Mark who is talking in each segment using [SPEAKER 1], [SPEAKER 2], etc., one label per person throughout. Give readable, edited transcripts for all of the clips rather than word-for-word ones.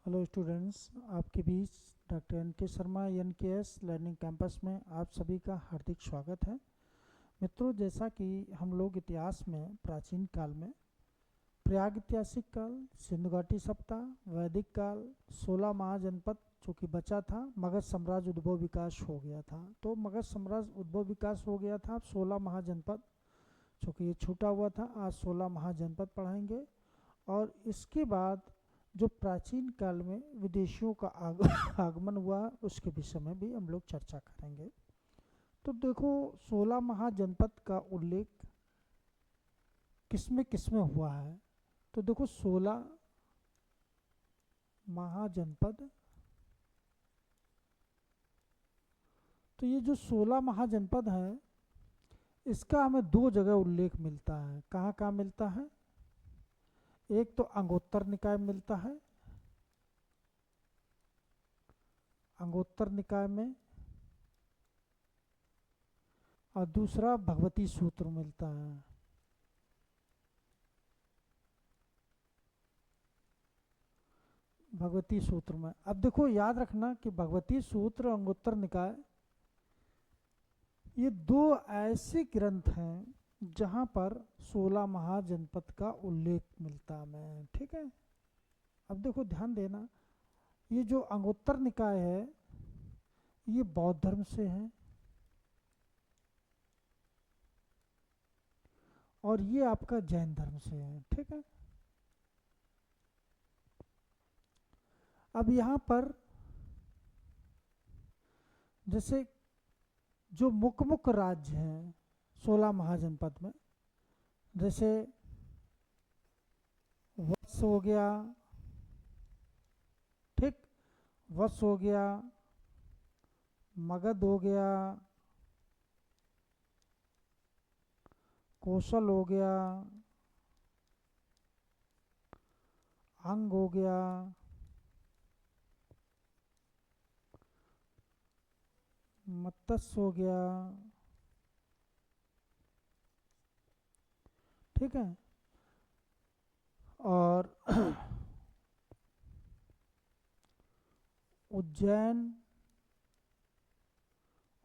[SPEAKER 1] Hello students, आपके बीच doctor N के Sharma NKS learning campus में आप सभी का हार्दिक स्वागत है। मित्रों, जैसा कि हम लोग इतिहास में प्राचीन काल में प्रयाग ऐतिहासिक काल, सिंधु घाटी सप्ताह, वैदिक काल, 16 महाजनपद चूँकि बचा था, मगध साम्राज्य उद्भव विकास हो गया था। तो मगध साम्राज्य उद्भव विकास हो गया था। अब 16 महाजनपद चूँकि ये छूटा हुआ था, आज 16 महाजनपद पढ़ाएंगे। और इसके बाद जो प्राचीन काल में विदेशियों का आगमन हुआ, उसके विषय में भी हम लोग चर्चा करेंगे। तो देखो, 16 महाजनपद का उल्लेख किसमें हुआ है। तो देखो, 16 महाजनपद, तो ये जो 16 महाजनपद है, इसका हमें दो जगह उल्लेख मिलता है। कहाँ कहाँ मिलता है? एक तो अंगोत्तर निकाय में मिलता है, अंगोत्तर निकाय में, और दूसरा भगवती सूत्र मिलता है। भगवती सूत्र में अब देखो, याद रखना कि भगवती सूत्र, अंगोत्तर निकाय, ये दो ऐसे ग्रंथ हैं जहाँ पर 16 महाजनपद का उल्लेख मिलता है। ठीक है, अब देखो ध्यान देना, ये जो अंगोत्तर निकाय है ये बौद्ध धर्म से है, और ये आपका जैन धर्म से है। ठीक है, अब यहाँ पर जैसे जो मुख्य राज्य हैं 16 महाजनपद में, जैसे वत्स हो गया, ठीक, वत्स हो गया, मगध हो गया, कौशल हो गया, अंग हो गया, मत्स्य हो गया। ठीक है, और उज्जैन,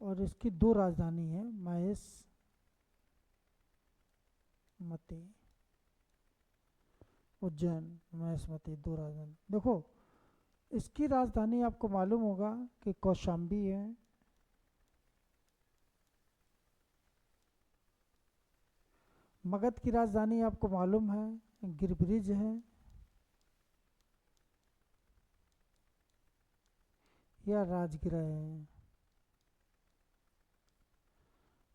[SPEAKER 1] और इसकी दो राजधानी है, महेश मती, उज्जैन महेशमती, दो राजधानी। देखो, इसकी राजधानी आपको मालूम होगा कि कौशाम्बी है, मगध की राजधानी आपको मालूम है गिरब्रिज है, या राजगिरा है।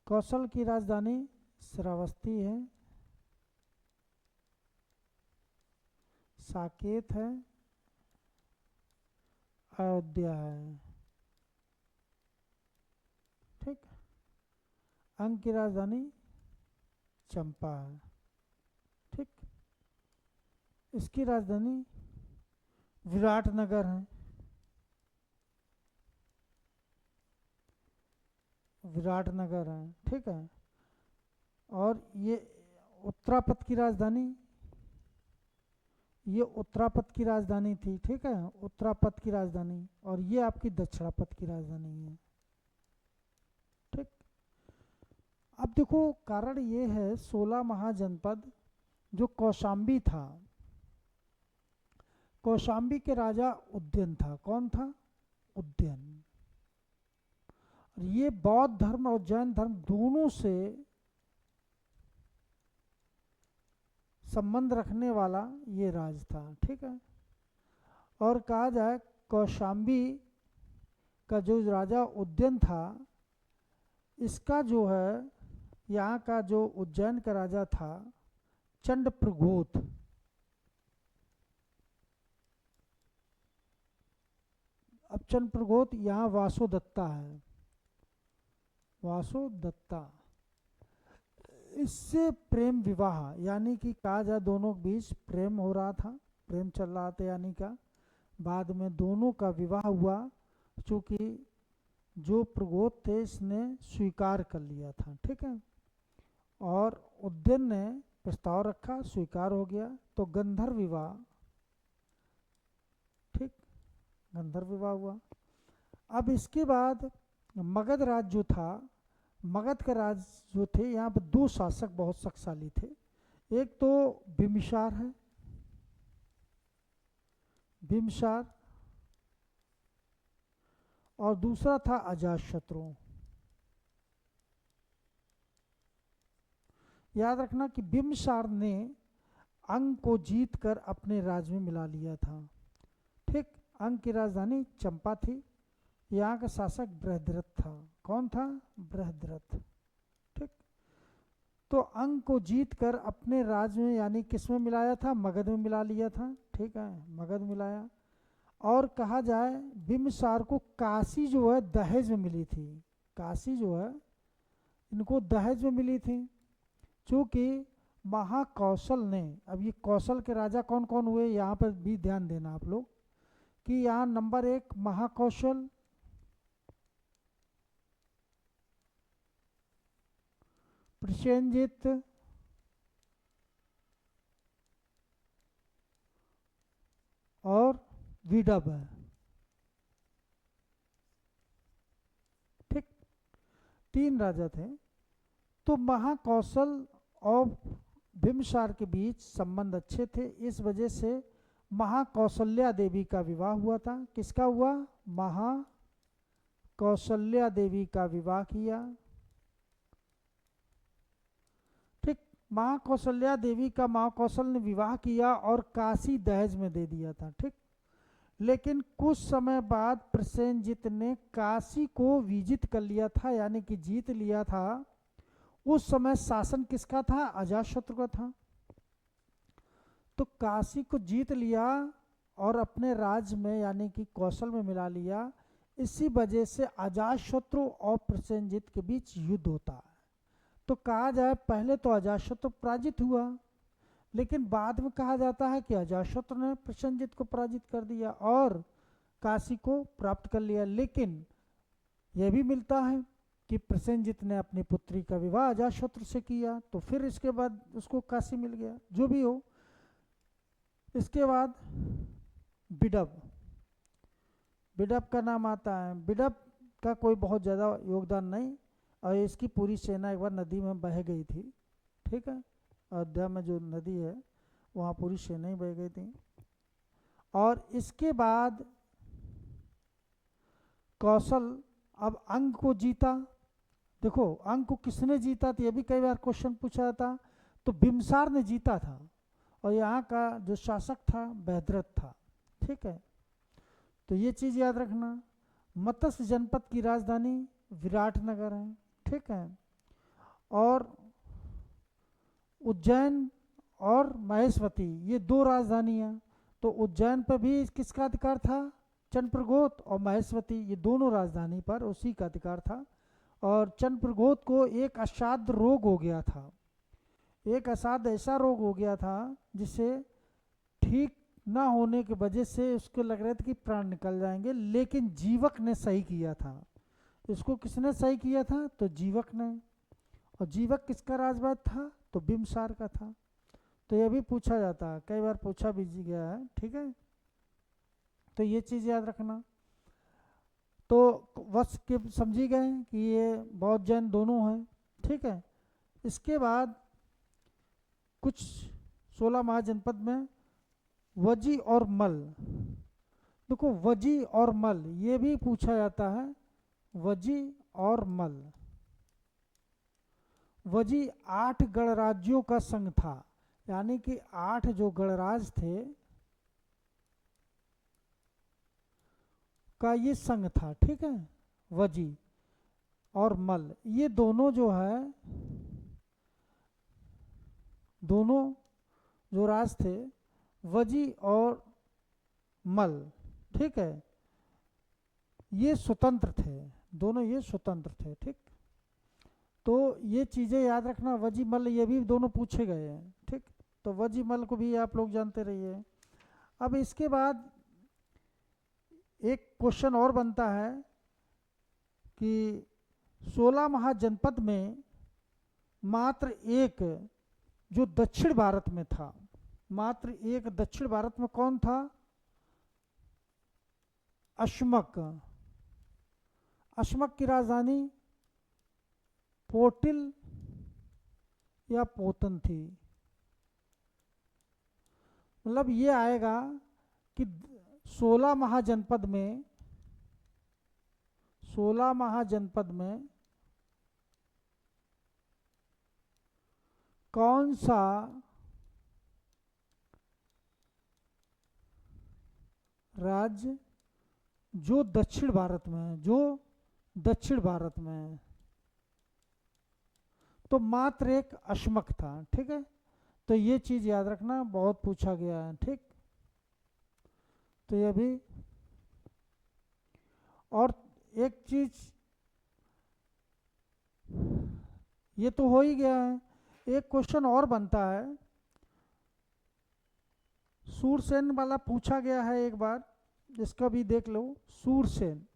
[SPEAKER 1] कौशल की राजधानी श्रावस्ती है, साकेत है, अयोध्या है। ठीक, अंग की राजधानी चंपा है। ठीक, इसकी राजधानी विराटनगर है, विराटनगर है। ठीक है, और ये उत्तरापद की राजधानी, ये उत्तरापद की राजधानी थी। ठीक है, उत्तरापद की राजधानी, और ये आपकी दक्षिणापद की राजधानी है। ठीक, अब देखो, कारण ये है 16 महाजनपद, जो कौशाम्बी था, कौशाम्बी के राजा उद्यन था। कौन था? उद्यन। और ये बौद्ध धर्म और जैन धर्म दोनों से संबंध रखने वाला ये राज था। ठीक है, और कहा जाए कौशाम्बी का जो राजा उद्यन था, इसका जो है, यहाँ का जो उज्जैन का राजा था चंडप्रघोत, अब चंडप्रघोत यहाँ वासोदत्ता है, वासोदत्ता, इससे प्रेम विवाह, यानी कि कहा जाए दोनों के बीच प्रेम हो रहा था, प्रेम चल रहा था, यानी का बाद में दोनों का विवाह हुआ। चूँकि जो प्रगोत थे इसने स्वीकार कर लिया था। ठीक है, और उद्यन ने प्रस्ताव रखा, स्वीकार हो गया, तो गंधर्व विवाह, ठीक, गंधर्व विवाह हुआ। अब इसके बाद मगध राज जो था, मगध का राज जो थे, यहाँ पर दो शासक बहुत शक्तिशाली थे। एक तो बिम्बिसार है, बिम्बिसार, और दूसरा था अजातशत्रु। याद रखना कि बिम्बिसार ने अंग को जीतकर अपने राज में मिला लिया था। ठीक, अंग की राजधानी चंपा थी। यहाँ का शासक बृहद्रथ था। कौन था? बृहद्रथ। ठीक, तो अंग को जीतकर अपने राज में यानी किस में मिलाया था? मगध में मिला लिया था। ठीक है, मगध मिलाया। और कहा जाए बिम्बिसार को काशी जो है दहेज में मिली थी। काशी जो है इनको दहेज में मिली थी, क्योंकि महाकौशल ने, अब ये कौशल के राजा कौन कौन हुए यहाँ पर भी ध्यान देना आप लोग, कि यहाँ नंबर 1 महाकौशल, प्रसेनजित, और विदर्भ है। ठीक, 3 राजा थे। तो महाकौशल और बिम्बिसार के बीच संबंध अच्छे थे। इस वजह से महाकौशल्या देवी का विवाह हुआ था। किसका हुआ? महाकौशल्या देवी का विवाह किया। ठीक, महाकौशल्या देवी का महाकौशल ने विवाह किया और काशी दहेज में दे दिया था। ठीक, लेकिन कुछ समय बाद प्रसेनजित ने काशी को विजित कर लिया था, यानी कि जीत लिया था। उस समय शासन किसका था? अजातशत्रु का था। तो काशी को जीत लिया और अपने राज्य में यानी कि कौशल में मिला लिया। इसी वजह से अजातशत्रु और प्रसेनजित के बीच युद्ध होता है। तो कहा जाए पहले तो अजातशत्रु पराजित हुआ, लेकिन बाद में कहा जाता है कि अजातशत्रु ने प्रसेनजित को पराजित कर दिया और काशी को प्राप्त कर लिया। लेकिन यह भी मिलता है कि प्रसेनजित ने अपनी पुत्री का विवाह अजातशत्रु से किया, तो फिर इसके बाद उसको काशी मिल गया। जो भी हो, इसके बाद विदर्भ, विदर्भ का नाम आता है। विदर्भ का कोई बहुत ज़्यादा योगदान नहीं, और इसकी पूरी सेना एक बार नदी में बह गई थी। ठीक है, अयोध्या में जो नदी है वहाँ पूरी सेना ही बह गई थी। और इसके बाद कौशल अब अंग को जीता। देखो, अंग को किसने जीता था, ये भी कई बार क्वेश्चन पूछा था। तो बिम्बिसार ने जीता था, और यहाँ का जो शासक था बृहद्रथ था। ठीक है, तो ये चीज़ याद रखना। मत्स्य जनपद की राजधानी विराटनगर है। ठीक है, और उज्जैन और महेश्वती ये 2 राजधानियाँ। तो उज्जैन पर भी किसका अधिकार था? चंद्रप्रगोत, और महेश्वती ये दोनों राजधानी पर उसी का अधिकार था। और चंद्रप्रगोत को एक असाध्य रोग हो गया था। एक असाध्य ऐसा रोग हो गया था जिससे ठीक ना होने की वजह से उसको लग रहा था कि प्राण निकल जाएंगे, लेकिन जीवक ने सही किया था। इसको किसने सही किया था? तो जीवक ने। और जीवक किसका राजवंश था? तो बिम्बिसार का था। तो यह भी पूछा जाता है, कई बार पूछा भी गया है। ठीक है, तो ये चीज़ याद रखना। तो वत्स के समझी गए कि ये बौद्ध जैन दोनों हैं। ठीक है, इसके बाद कुछ 16 महाजनपद में वजी और मल। देखो, वजी और मल ये भी पूछा जाता है। वजी और मल, वजी 8 गणराज्यों का संघ था, यानी कि 8 जो गणराज थे का ये संघ था। ठीक है, वजी और मल ये दोनों जो है, दोनों जो राज थे वजी और मल, ठीक है, ये स्वतंत्र थे। दोनों ये स्वतंत्र थे। ठीक, तो ये चीज़ें याद रखना। वजी मल ये भी दोनों पूछे गए हैं। ठीक, तो वजी मल को भी आप लोग जानते रहिए। अब इसके बाद एक क्वेश्चन और बनता है कि 16 महाजनपद में मात्र एक जो दक्षिण भारत में था, मात्र एक दक्षिण भारत में कौन था? अश्मक। अश्मक की राजधानी पोटिल या पोतन थी। मतलब ये आएगा कि 16 महाजनपद में 16 महाजनपद में कौन सा राज्य जो दक्षिण भारत में है, जो दक्षिण भारत में है, तो मात्र एक अश्मक था। ठीक है, तो ये चीज याद रखना, बहुत पूछा गया है। ठीक, तो ये भी। और एक चीज ये तो हो ही गया है, एक क्वेश्चन और बनता है, सूरसेन वाला पूछा गया है एक बार, इसका भी देख लो। सूरसेन,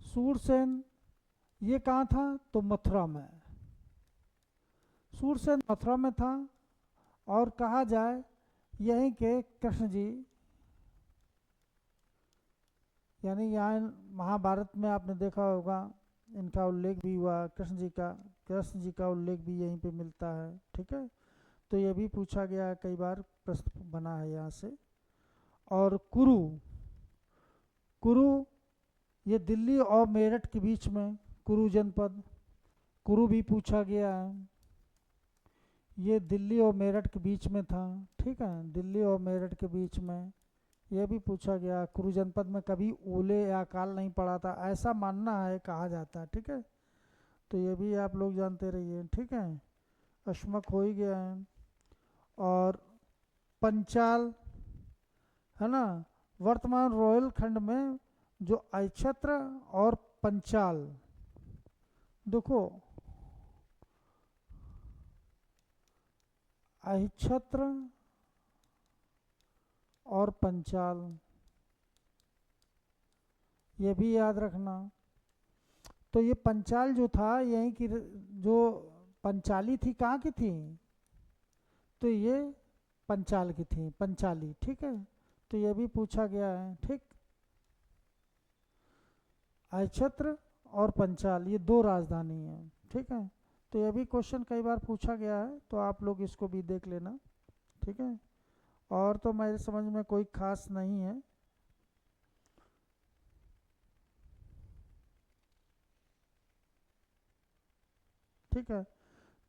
[SPEAKER 1] सूरसेन ये कहाँ था? तो मथुरा में। सूरसेन मथुरा में था, और कहा जाए यहीं के कृष्ण जी, यानी यहाँ महाभारत में आपने देखा होगा इनका उल्लेख भी हुआ, कृष्ण जी का उल्लेख भी यहीं पे मिलता है। ठीक है, तो ये भी पूछा गया है, कई बार प्रश्न बना है यहाँ से। और कुरु, कुरु ये दिल्ली और मेरठ के बीच में कुरु जनपद, कुरु भी पूछा गया है, ये दिल्ली और मेरठ के बीच में था। ठीक है, दिल्ली और मेरठ के बीच में यह भी पूछा गया। कुरु जनपद में कभी ओले या अकाल नहीं पड़ा था, ऐसा मानना है, कहा जाता है। ठीक है, तो ये भी आप लोग जानते रहिए। ठीक है, अश्मक हो ही गया है। और पंचाल है ना, वर्तमान रोयल खंड में जो अक्षत्र और पंचाल, देखो अक्षत्र और पंचाल, ये भी याद रखना। तो ये पंचाल जो था, यहीं की जो पंचाली थी, कहाँ की थी? तो ये पंचाल की थी, पंचाली। ठीक है, तो ये भी पूछा गया है। ठीक, अक्षत्र और पंचाल ये दो राजधानी है। ठीक है, तो ये भी क्वेश्चन कई बार पूछा गया है, तो आप लोग इसको भी देख लेना। ठीक है, और तो मेरे समझ में कोई खास नहीं है। ठीक है,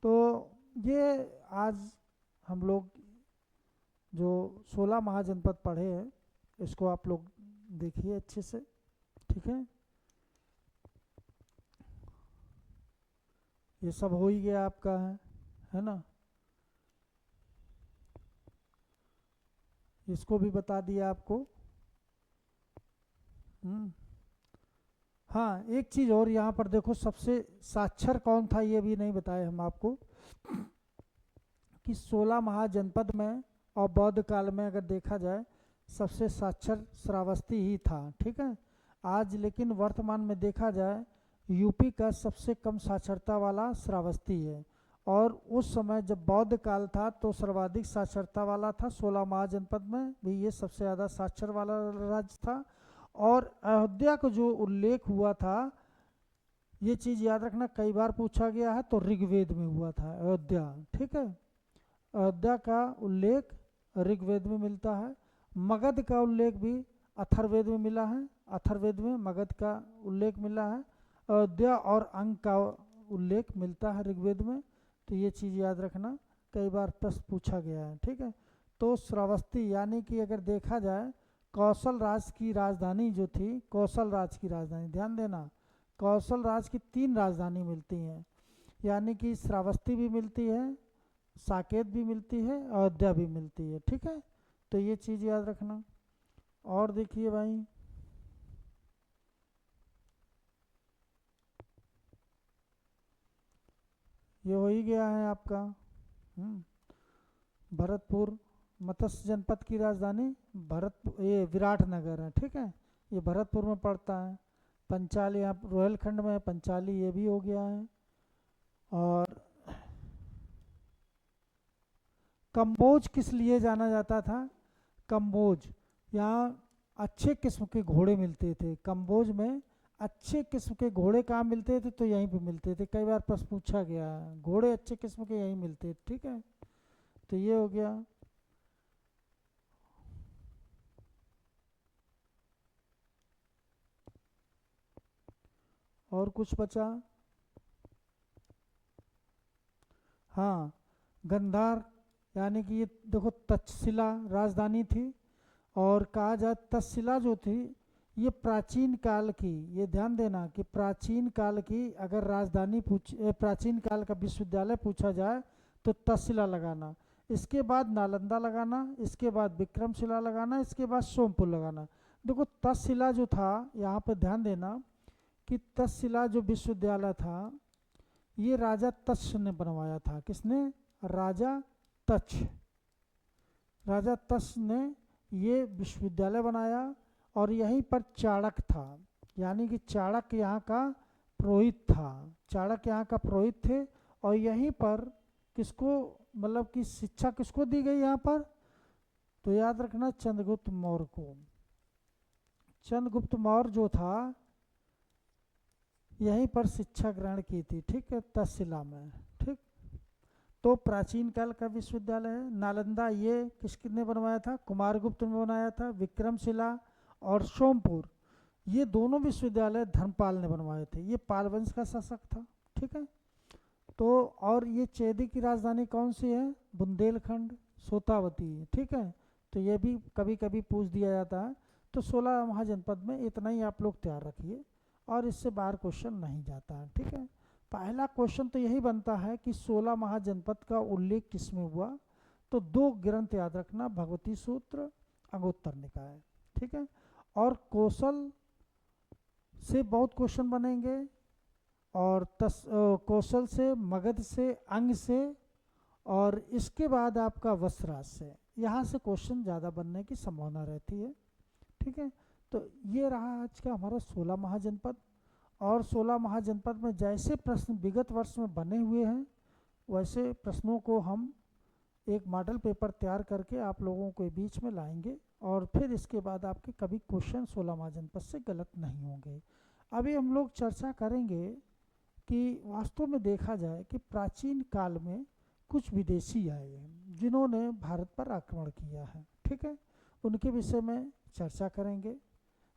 [SPEAKER 1] तो ये आज हम लोग जो 16 महाजनपद पढ़े हैं, इसको आप लोग देखिए अच्छे से। ठीक है, ये सब हो ही गया आपका, है ना। इसको भी बता दिया आपको। हाँ, एक चीज़ और यहाँ पर देखो, सबसे साक्षर कौन था ये भी नहीं बताए हम आपको, कि 16 महाजनपद में और बौद्ध काल में अगर देखा जाए, सबसे साक्षर श्रावस्ती ही था। ठीक है, आज लेकिन वर्तमान में देखा जाए यूपी का सबसे कम साक्षरता वाला श्रावस्ती है। और उस समय जब बौद्ध काल था तो सर्वाधिक साक्षरता वाला था 16 महाजनपद में भी, ये सबसे ज़्यादा साक्षर वाला राज्य था। और अयोध्या का जो उल्लेख हुआ था, ये चीज़ याद रखना, कई बार पूछा गया है, तो ऋग्वेद में हुआ था अयोध्या। ठीक है, अयोध्या का उल्लेख ऋग्वेद में मिलता है। मगध का उल्लेख भी अथर्ववेद में मिला है, अथर्ववेद में मगध का उल्लेख मिला है। अयोध्या और अंक का उल्लेख मिलता है ऋग्वेद में। तो ये चीज़ याद रखना, कई बार प्रश्न पूछा गया है। ठीक है, तो श्रावस्ती यानी कि अगर देखा जाए, कौशल राज की राजधानी जो थी, कौशल राज की राजधानी, ध्यान देना, कौशल राज की 3 राजधानी मिलती हैं, यानी कि श्रावस्ती भी मिलती है, साकेत भी मिलती है, अयोध्या भी मिलती है। ठीक है, तो ये चीज़ याद रखना। और देखिए भाई, ये हो ही गया है आपका। भरतपुर मत्स्य जनपद की राजधानी ये विराटनगर है। ठीक है, ये भरतपुर में पड़ता है। पंचाली यहाँ रोहिलखंड में, पंचाली ये भी हो गया है। और कंबोज किस लिए जाना जाता था? कंबोज, यहाँ अच्छे किस्म के घोड़े मिलते थे। कंबोज में अच्छे किस्म के घोड़े कहाँ मिलते थे? तो यहीं पे मिलते थे। कई बार प्रश्न पूछा गया है, घोड़े अच्छे किस्म के यहीं मिलते थे। ठीक है, तो ये हो गया। और कुछ बचा? हाँ, गंधार, यानी कि ये देखो तक्षशिला राजधानी थी। और कहा जाए तक्षशिला जो थी ये प्राचीन काल की, ये ध्यान देना कि प्राचीन काल की अगर राजधानी प्राचीन काल का विश्वविद्यालय पूछा जाए तो तक्षशिला लगाना, इसके बाद नालंदा लगाना, इसके बाद विक्रमशिला लगाना, इसके बाद सोमपुर लगाना। देखो तक्षशिला जो था, यहाँ पर ध्यान देना कि तक्षशिला जो विश्वविद्यालय था ये राजा तक्ष ने बनवाया था। किसने? राजा तक्ष। राजा तक्ष ने ये विश्वविद्यालय बनाया और यहीं पर चाणक्य था, यानी कि चाणक्य यहाँ का पुरोहित था। चाणक्य यहाँ का पुरोहित थे और यहीं पर किसको, मतलब कि शिक्षा किसको दी गई यहाँ पर? तो याद रखना चंद्रगुप्त मौर्य को। चंद्रगुप्त मौर्य जो था यहीं पर शिक्षा ग्रहण की थी। ठीक है, तक्षशिला में। ठीक, तो प्राचीन काल का विश्वविद्यालय है। नालंदा ये किसने बनवाया था? कुमारगुप्त ने बनाया था। विक्रमशिला और सोमपुर ये दोनों विश्वविद्यालय धर्मपाल ने बनवाए थे। ये पाल वंश का शासक था। ठीक है, तो और ये चेदी की राजधानी कौन सी है? बुंदेलखंड, सोतावती। ठीक है, तो ये भी कभी कभी पूछ दिया जाता है। तो 16 महाजनपद में इतना ही आप लोग तैयार रखिए और इससे बाहर क्वेश्चन नहीं जाता है। ठीक है, पहला क्वेश्चन तो यही बनता है कि 16 महाजनपद का उल्लेख किसमें हुआ? तो 2 ग्रंथ याद रखना, भगवती सूत्र, अंगुत्तर निकाय। ठीक है, और कौशल से बहुत क्वेश्चन बनेंगे, और कौशल से, मगध से, अंग से, और इसके बाद आपका वस्त्राज से, यहाँ से क्वेश्चन ज़्यादा बनने की संभावना रहती है। ठीक है, तो ये रहा आज का हमारा 16 महाजनपद। और 16 महाजनपद में जैसे प्रश्न विगत वर्ष में बने हुए हैं वैसे प्रश्नों को हम एक मॉडल पेपर तैयार करके आप लोगों के बीच में लाएंगे, और फिर इसके बाद आपके कभी क्वेश्चन 16 महाजनपद से गलत नहीं होंगे। अभी हम लोग चर्चा करेंगे कि वास्तव में देखा जाए कि प्राचीन काल में कुछ विदेशी आए हैं जिन्होंने भारत पर आक्रमण किया है। ठीक है, उनके विषय में चर्चा करेंगे।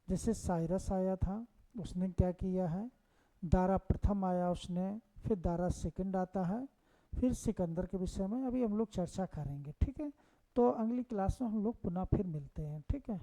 [SPEAKER 1] जैसे साइरस आया था, उसने क्या किया है? दारा प्रथम आया उसने, फिर दारा सेकंड आता है, फिर सिकंदर के विषय में अभी हम लोग चर्चा करेंगे। ठीक है, तो अगली क्लास में हम लोग पुनः फिर मिलते हैं। ठीक है।